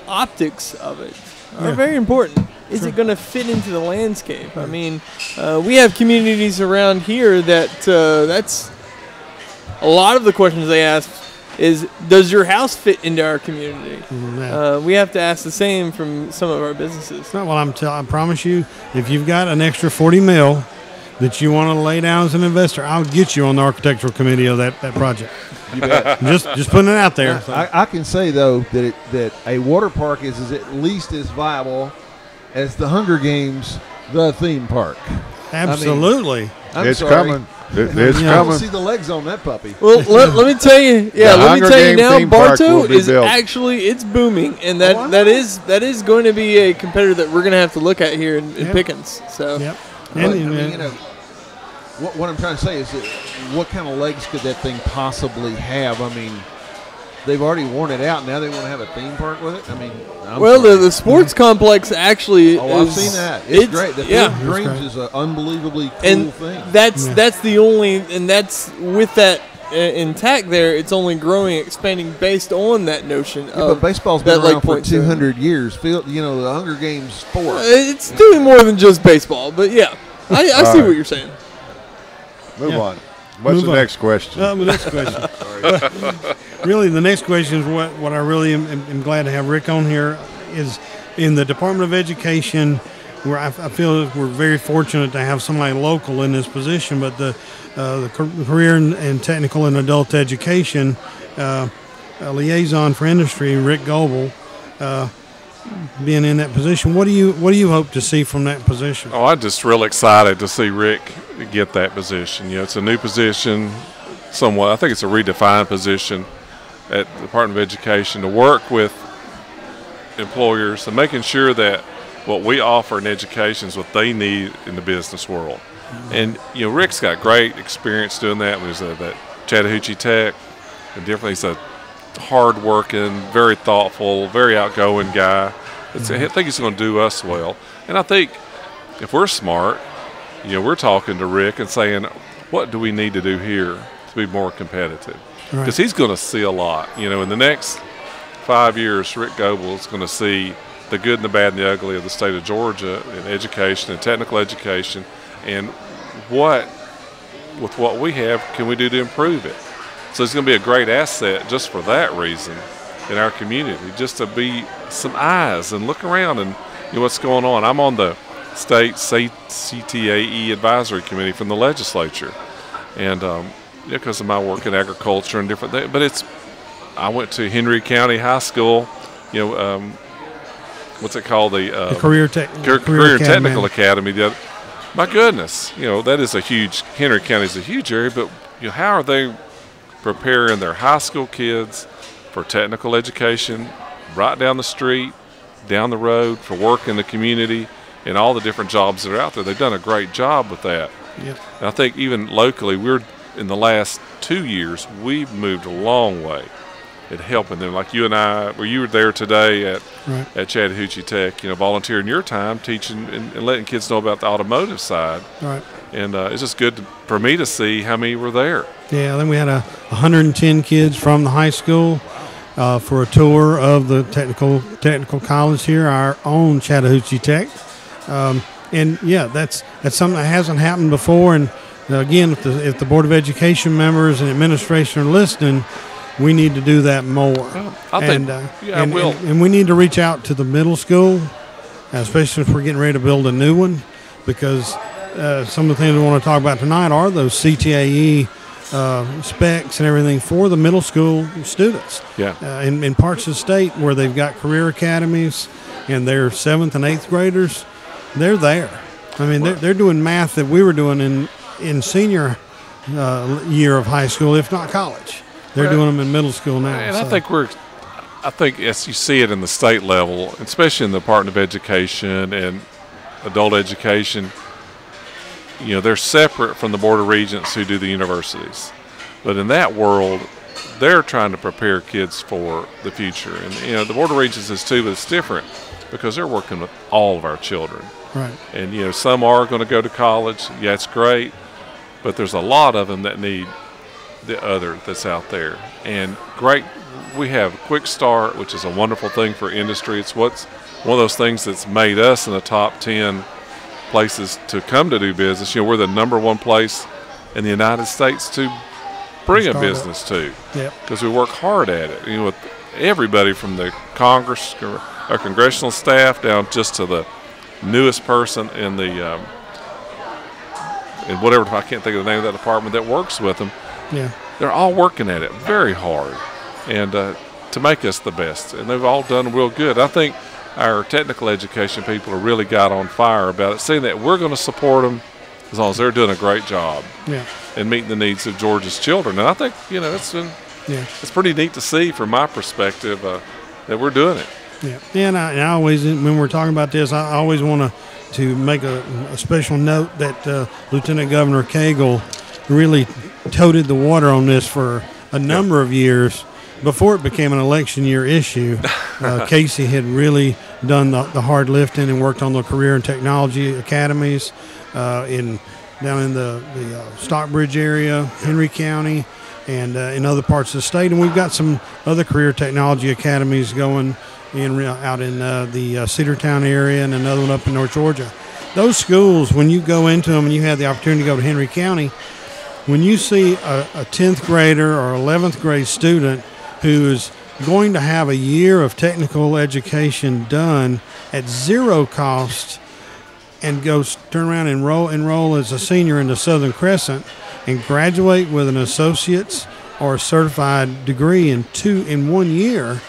S5: optics of it are very important. Is it going to fit into the landscape? I mean, we have communities around here that's a lot of the questions they ask is, does your house fit into our community? We have to ask the same from some of our businesses.
S1: Well, I promise you, if you've got an extra $40 million that you want to lay down as an investor, I'll get you on the architectural committee of that project.
S3: You bet.
S1: just putting it out there.
S3: I can say though that a water park is at least as viable as the Hunger Games, the theme park.
S1: Absolutely.
S4: It's coming. It's
S3: I
S4: coming.
S3: don't see the legs on that puppy.
S5: Well, let me tell you. Yeah, let me tell you now. Bartow is
S4: built.
S5: actually booming, and that is going to be a competitor that we're going to have to look at here in Pickens. So.
S1: Yep.
S3: What I'm trying to say is that what kind of legs could that thing possibly have? I mean, they've already worn it out. Now they want to have a theme park with it? I mean,
S5: the sports complex actually
S3: I've seen that. It's great. The Field of Dreams is an unbelievably cool thing.
S5: That's the only, and that's with that intact there, it's only growing, expanding based on that notion
S3: but baseball's been around for 200 years. The Hunger Games sport.
S5: It's doing more than just baseball, but yeah, I see what you're saying.
S4: Move on. What's the next question?
S1: The next question. Really, the next question is what I really am glad to have Rick on here is in the Department of Education, where I feel we're very fortunate to have somebody local in this position, but the Career and Technical and Adult Education liaison for industry, Rick Goebel, being in that position. What do you hope to see from that position?
S2: Oh, I'm just real excited to see Rick get that position. It's a new position, somewhat. I think it's a redefined position at the Department of Education to work with employers and making sure that what we offer in education is what they need in the business world. And Rick's got great experience doing that. He was at Chattahoochee Tech, and he's a hard-working, very thoughtful, very outgoing guy. I think he's going to do us well. And I think if we're smart, we're talking to Rick and saying, what do we need to do here to be more competitive? Because he's going to see a lot. In the next 5 years, Rick Goebel is going to see the good and the bad and the ugly of the state of Georgia in education and technical education, and with what we have, can we do to improve it? So it's going to be a great asset just for that reason in our community, just to be some eyes and look around and what's going on. I'm on the state CTAE advisory committee from the legislature, and because of my work in agriculture and different things. But I went to Henry County High School, what's it called? The
S1: Career
S2: Technical Academy. My goodness, that is Henry County is a huge area, but how are they preparing their high school kids for technical education right down the street, down the road, for work in the community, and all the different jobs that are out there? They've done a great job with that.
S1: Yep. And
S2: I think even locally, in the last 2 years, we've moved a long way at helping them. Like you and I, you were there today at Chattahoochee Tech, volunteering your time, teaching and letting kids know about the automotive side.
S1: Right.
S2: And it's just good for me to see how many were there.
S1: Yeah, then we had 110 kids from the high school for a tour of the technical college here, our own Chattahoochee Tech. And yeah, that's something that hasn't happened before. And again, if the Board of Education members and administration are listening, we need to do that more.
S2: Well, I think, I will.
S1: And we need to reach out to the middle school, especially if we're getting ready to build a new one, because some of the things we want to talk about tonight are those CTAE specs and everything for the middle school students.
S2: Yeah.
S1: In parts of the state where they've got career academies and they're 7th and 8th graders, they're there. I mean, they're doing math that we were doing in in senior year of high school, if not college. They're doing them in middle school now.
S2: And
S1: so.
S2: I think as you see it in the state level, especially in the Department of Education and adult education, they're separate from the Board of Regents who do the universities. But in that world, they're trying to prepare kids for the future. And, the Board of Regents is too, but it's different because they're working with all of our children.
S1: Right.
S2: And, some are going to go to college. Yeah, it's great. But there's a lot of them that need the other that's out there. And great, we have Quick Start, which is a wonderful thing for industry. It's one of those things that's made us in the top 10 places to come to do business. We're the number one place in the United States to bring a business to, because we work hard at it. With everybody from the Congress, our congressional staff, down just to the newest person in the in whatever, I can't think of the name of that department that works with them.
S1: Yeah,
S2: they're all working at it very hard, and to make us the best. And they've all done real good. I think our technical education people have really got on fire about it, saying that we're going to support them as long as they're doing a great job and meeting the needs of Georgia's children. And I think, it's pretty neat to see from my perspective that we're doing it.
S1: Yeah, and I always, when we're talking about this, I always want to make a special note that Lieutenant Governor Cagle really toted the water on this for a number of years. Before it became an election year issue, Casey had really done the hard lifting and worked on the career and technology academies down in the Stockbridge area, Henry County, and in other parts of the state. And we've got some other career technology academies going out in the Cedartown area, and another one up in North Georgia. Those schools, when you go into them and you have the opportunity to go to Henry County, when you see a 10th grader or 11th grade student who is going to have a year of technical education done at zero cost and turn around and enroll as a senior in the Southern Crescent and graduate with an associate's or a certified degree in 1 year,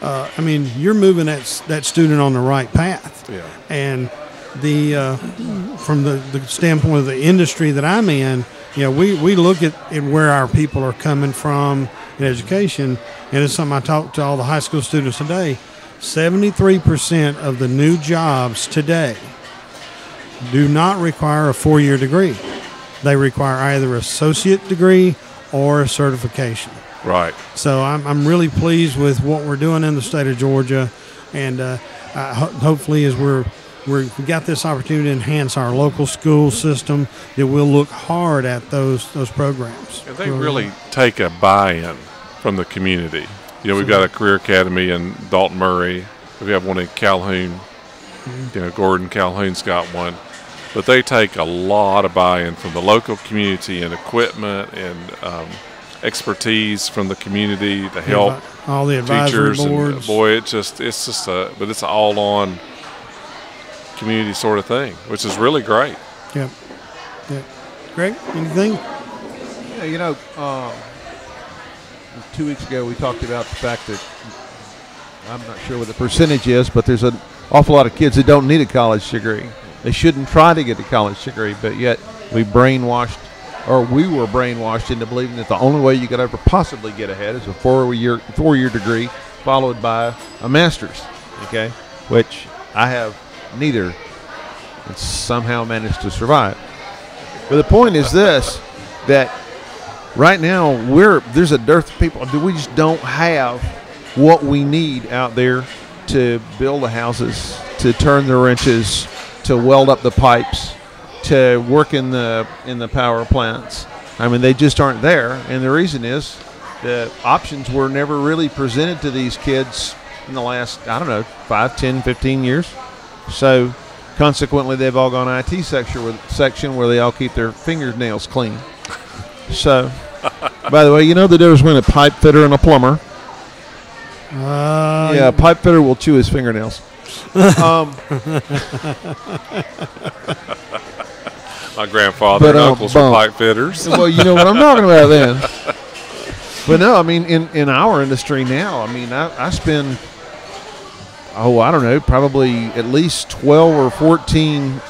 S1: you're moving that student on the right path.
S2: Yeah.
S1: And from the standpoint of the industry that I'm in, we look at where our people are coming from in education, and it's something I talk to all the high school students today. 73% of the new jobs today do not require a 4-year degree. They require either an associate degree or a certification.
S2: Right.
S1: So I'm really pleased with what we're doing in the state of Georgia, and hopefully as we got this opportunity to enhance our local school system, that we'll look hard at those programs.
S2: And they really take a buy-in from the community. We've got a career academy in Dalton Murray. We have one in Calhoun. Gordon Calhoun's got one. But they take a lot of buy-in from the local community and equipment and expertise from the community to help
S1: all the advisory
S2: teachers.
S1: boards.
S2: And boy, it's an all-on community sort of thing, which is really great.
S1: Yep. Greg, anything?
S3: Yeah, 2 weeks ago we talked about the fact that I'm not sure what the percentage is, but there's an awful lot of kids that don't need a college degree. They shouldn't try to get a college degree, but yet we were brainwashed into believing that the only way you could ever possibly get ahead is a four-year degree followed by a master's, okay, which I have neither and somehow managed to survive. But the point is this, that right now there's a dearth of people. We just don't have what we need out there to build the houses, to turn the wrenches, to weld up the pipes, to work in the power plants. They just aren't there, and the reason is the options were never really presented to these kids in the last, 5, 10, 15 years. So consequently, they've all gone IT section where they all keep their fingernails clean. So, by the way, the difference between a pipe fitter and a plumber? A pipe fitter will chew his fingernails.
S2: My grandfather and uncles were pipe fitters.
S3: Well, you know what I'm talking about then. But no, in our industry now, I spend, probably at least 12 or 14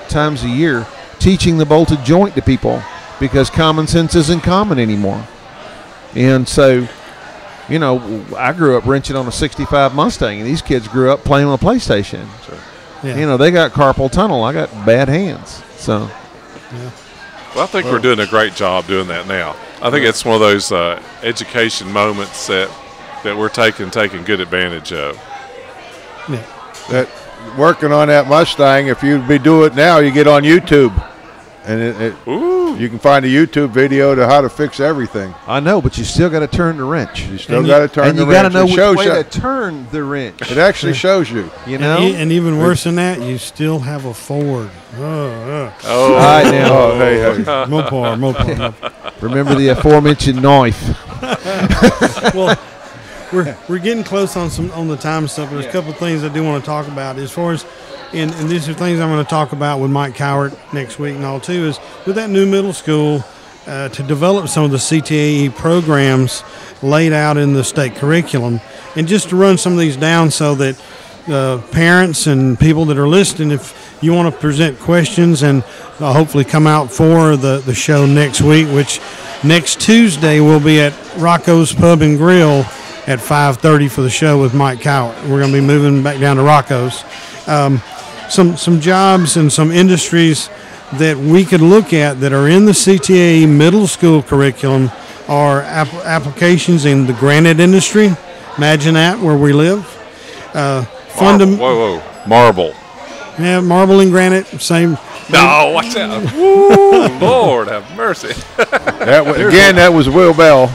S3: times a year teaching the bolted joint to people because common sense isn't common anymore. And so, you know, I grew up wrenching on a 65 Mustang, and these kids grew up playing on a PlayStation. So, you know, they got carpal tunnel. I got bad hands. So,
S2: Well, I think we're doing a great job doing that now. I think it's one of those education moments that we're taking good advantage of.
S1: Yeah.
S4: That working on that Mustang, if you'd be doing it now, you get on YouTube, and you can find a YouTube video to how to fix everything.
S3: I know, but you still got to turn the wrench.
S4: You still got to turn the wrench.
S3: And you got to know
S4: It
S3: which
S4: shows
S3: way
S4: you.
S3: to turn the wrench.
S4: It actually shows you.
S3: You know?
S1: And even worse than that, you still have a Ford.
S3: All right, now.
S4: Oh, hey.
S1: Mopar.
S3: Remember the aforementioned knife.
S1: Well, we're getting close on the time stuff, but there's a couple of things I do want to talk about as far as, and these are things I'm going to talk about with Mike Cowart next week and all too, is with that new middle school to develop some of the CTAE programs laid out in the state curriculum, and just to run some of these down so that parents and people that are listening, if you want to present questions and hopefully come out for the show next week, which next Tuesday will be at Rocco's Pub and Grill at 5:30 for the show with Mike Cowart. We're going to be moving back down to Rocco's. Some jobs and some industries that we could look at that are in the CTAE middle school curriculum are applications in the granite industry. Imagine that, where we live.
S2: Marble.
S1: Yeah, marble and granite, same.
S2: No, watch out. Woo, Lord have mercy.
S4: That was Will Bell.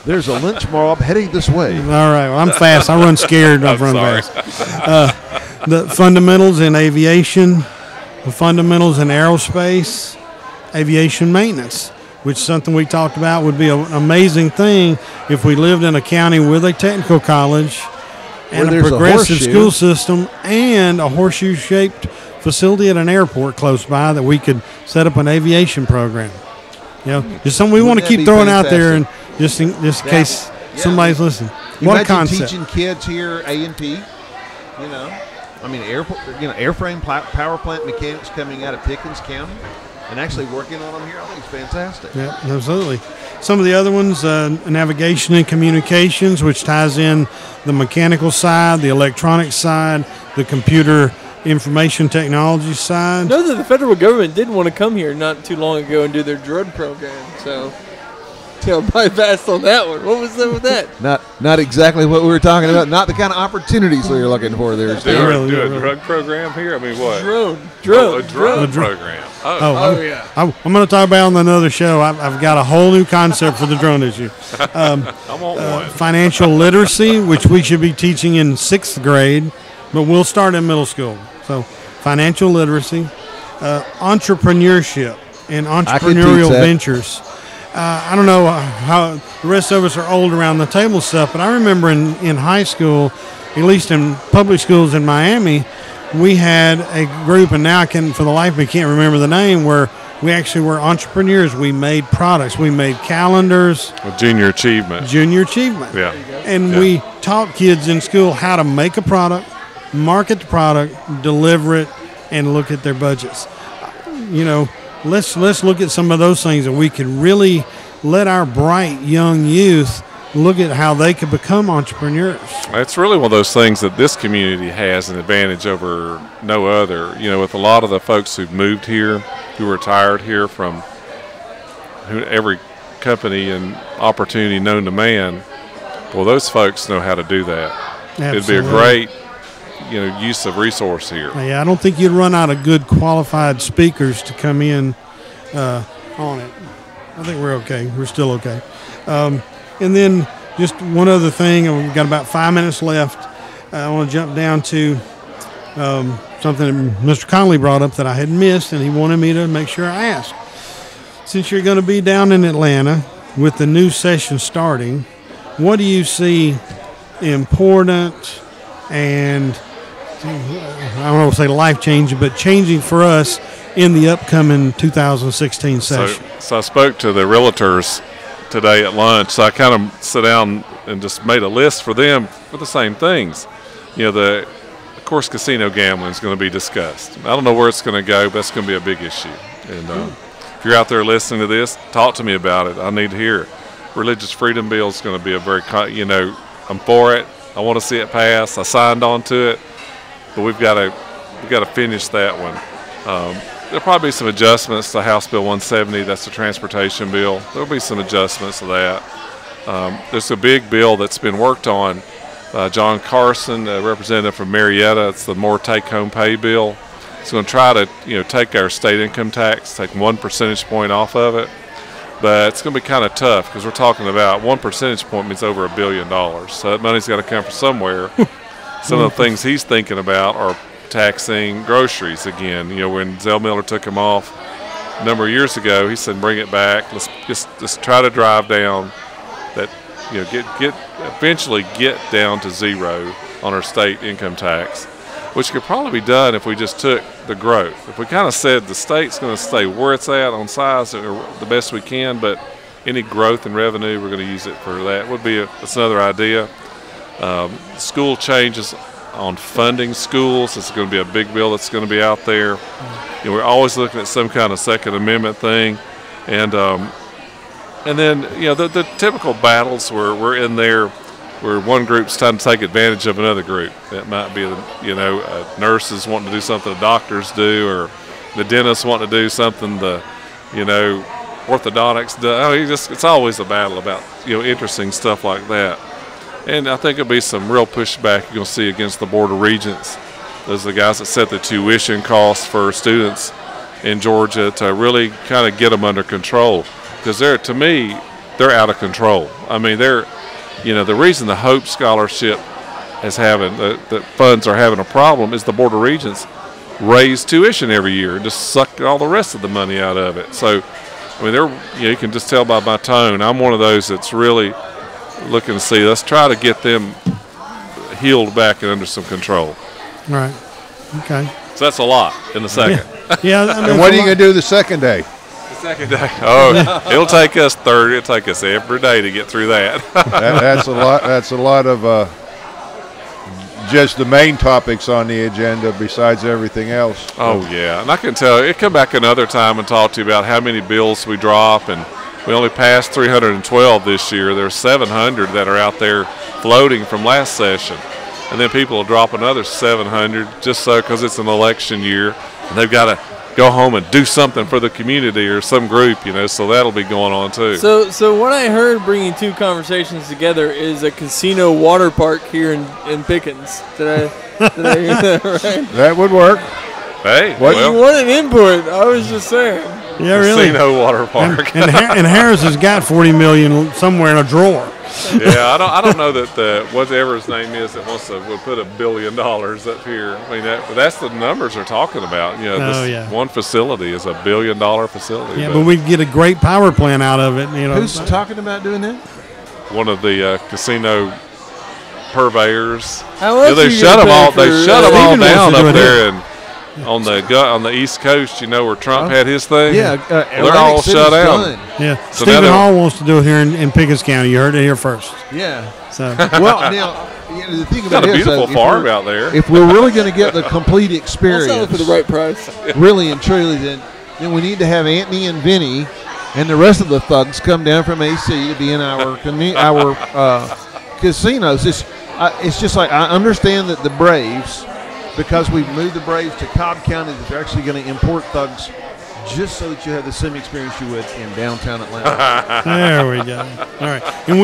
S3: There's a lynch mob heading this way.
S1: All right, well, I'm fast. I run scared. I run
S2: sorry.
S1: fast. The fundamentals in aviation, the fundamentals in aerospace, aviation maintenance, which is something we talked about would be an amazing thing if we lived in a county with a technical college and a progressive school system and a horseshoe-shaped facility at an airport close by that we could set up an aviation program. You know, just something we want to keep throwing out there, and just in case somebody's listening. What a concept!
S3: Teaching kids here A&P, you know, I mean, airframe power plant mechanics coming out of Pickens County, and actually working on them here. I think it's fantastic.
S1: Yeah, absolutely. Some of the other ones, navigation and communications, which ties in the mechanical side, the electronic side, the computer information technology side.
S5: Know that the federal government did want to come here not too long ago and do their drug program, so bypassed on that one. What was up with that?
S3: Not exactly what we were talking about. Not the kind of opportunities we were looking for there.
S2: Do a drug program here? I mean, what?
S5: Drone
S2: Program.
S1: I'm going to talk about it on another show. I've got a whole new concept for the drone issue.
S2: I want one.
S1: Financial literacy, which we should be teaching in 6th grade, but we'll start in middle school. So financial literacy, entrepreneurship, and entrepreneurial ventures. I don't know how the rest of us are old around the table stuff, but I remember in high school, at least in public schools in Miami, we had a group, and now for the life of me, can't remember the name, where we actually were entrepreneurs. We made products. We made calendars.
S2: Junior achievement.
S1: Yeah. And we taught kids in school how to make a product, market the product, deliver it, and look at their budgets. You know, let's look at some of those things, and we could really let our bright young youth look at how they could become entrepreneurs.
S2: It's really one of those things that this community has an advantage over no other. You know, with a lot of the folks who've moved here, who retired here from every company and opportunity known to man, well, those folks know how to do that.
S1: Absolutely.
S2: It'd be a great use of resource here.
S1: Yeah, I don't think you'd run out of good qualified speakers to come in on it. I think we're okay. We're still okay. And then just one other thing, and we've got about 5 minutes left. I want to jump down to something that Mr. Conley brought up that I had missed, and he wanted me to make sure I asked. Since you're going to be down in Atlanta with the new session starting, what do you see important and I don't want to say life-changing, but changing for us in the upcoming 2016 session?
S2: So I spoke to the realtors today at lunch, so I kind of sat down and just made a list for them for the same things. You know, of course, casino gambling is going to be discussed. I don't know where it's going to go, but it's going to be a big issue. And if you're out there listening to this, talk to me about it. I need to hear it. Religious freedom bill is going to be a very, I'm for it. I want to see it pass. I signed on to it, but we've got to finish that one. There'll probably be some adjustments to House Bill 170. That's the transportation bill. There'll be some adjustments to that. There's a big bill that's been worked on. John Carson, a representative from Marietta. It's the more take-home pay bill. It's going to try to take our state income tax, take 1 percentage point off of it. But it's going to be kind of tough because we're talking about 1 percentage point means over $1 billion. So that money's got to come from somewhere. Some of the things he's thinking about are taxing groceries again. When Zell Miller took him off a number of years ago, he said, bring it back. Let's just try to drive down that, eventually get down to zero on our state income tax, which could probably be done if we just took the growth. If we kind of said the state's going to stay where it's at on size the best we can, but any growth in revenue, we're going to use it for that. That's another idea. School changes on funding schools. It's going to be a big bill that's going to be out there. We're always looking at some kind of Second Amendment thing, and then the typical battles where we're in there, where one group's trying to take advantage of another group. That might be nurses wanting to do something the doctors do, or the dentists wanting to do something the orthodontics do. It's always a battle about interesting stuff like that. And I think there'll be some real pushback you're going to see against the Board of Regents. Those are the guys that set the tuition costs for students in Georgia to really kind of get them under control. Because to me, they're out of control. I mean, the reason the Hope Scholarship the funds are having a problem is the Board of Regents raise tuition every year and just suck all the rest of the money out of it. So, I mean, you can just tell by my tone, I'm one of those that's really looking to see, let's try to get them healed back and under some control.
S1: Right. Okay.
S2: So that's a lot in the second.
S1: Yeah.
S4: And what are you going to do the second day?
S2: The second day. Oh, it'll take us 30. It'll take us every day to get through that.
S4: That's a lot. That's a lot of just the main topics on the agenda besides everything else.
S2: Oh, yeah. And I can tell you, come back another time and talk to you about how many bills we drop, and we only passed 312 this year. There's 700 that are out there floating from last session. And then people will drop another 700 just so because it's an election year. And they've got to go home and do something for the community or some group, so that'll be going on too.
S5: So what I heard bringing two conversations together is a casino water park here in Pickens. Did I hear that right?
S4: That would work.
S2: Hey,
S5: you wanted input. I was just saying.
S1: Yeah, really.
S2: Casino water park.
S1: And Harris has got $40 million somewhere in a drawer.
S2: Yeah, I don't know that whatever his name is that would put $1 billion up here. I mean, that's the numbers they're talking about. One facility is $1 billion facility.
S1: Yeah, but we'd get a great power plant out of it.
S3: Who's talking about doing that?
S2: One of the casino purveyors.
S5: They
S2: shut them all. They shut them all down up there and on the East Coast, where Trump had his thing.
S3: Yeah,
S2: they're all shut down.
S1: Yeah,
S2: so
S1: Stephen Hall wants to do it here in Pickens County. You heard it here first.
S3: Yeah.
S1: So
S3: well, now the thing about
S2: it is, beautiful farm out there.
S3: If we're really going to get the complete experience,
S5: I'll sell it for the right price.
S3: Really and truly, then we need to have Anthony and Vinny and the rest of the thugs come down from AC to be in our casinos. It's just like, I understand that the Braves, because we've moved the Braves to Cobb County, that they're actually going to import thugs just so that you have the same experience you would in downtown Atlanta.
S1: There we go. All right. And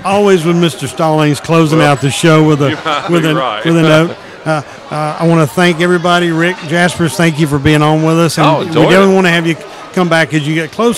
S1: always with Mr. Stallings closing out the show with a note. I want to thank everybody. Rick, Jasperse, thank you for being on with us. And we definitely want to have you come back as you get closer